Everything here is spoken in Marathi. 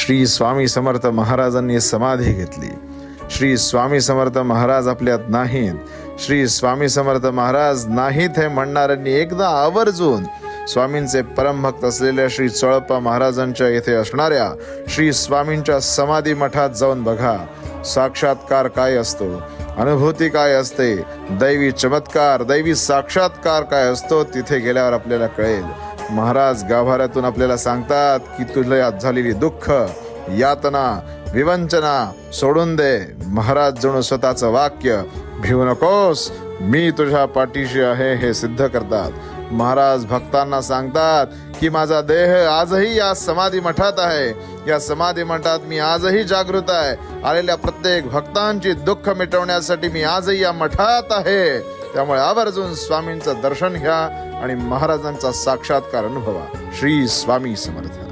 श्री स्वामी समर्थ महाराजांनी समाधी घेतली. श्री स्वामी समर्थ महाराज आपल्यात नाहीत, श्री स्वामी समर्थ महाराज नाहीत हे म्हणणाऱ्यांनी एकदा आवर्जून स्वामींचे परमभक्त असलेल्या श्री चोळप्पा महाराजांच्या येथे असणाऱ्या श्री स्वामींच्या समाधी मठात जाऊन बघा. साक्षात्कार काय असतो, अनुभूती काय असते, दैवी चमत्कार, दैवी साक्षात्कार काय असतो, तिथे गेल्यावर आपल्याला कळेल. महाराज गाभाऱ्यातून आपल्याला सांगतात की तुला झालेली दुःख, यातना, विवंचना सोडून दे. महाराज जणू स्वतःचं वाक्य, भिवू नकोस, मी तुझ्या पाठीशी आहे, हे सिद्ध करतात. महाराज भक्तांना सांगतात की माझा देह आजही या समाधी मठात आहे, या समाधी मठात मी आजही जागृत आहे. आलेल्या प्रत्येक भक्तांची दुःख मिटवण्यासाठी मी आजही या मठात आहे. त्यामुळे आवर्जून स्वामींचं दर्शन घ्या आणि महाराजांचा साक्षात्कार अनुभवा. श्री स्वामी समर्थ.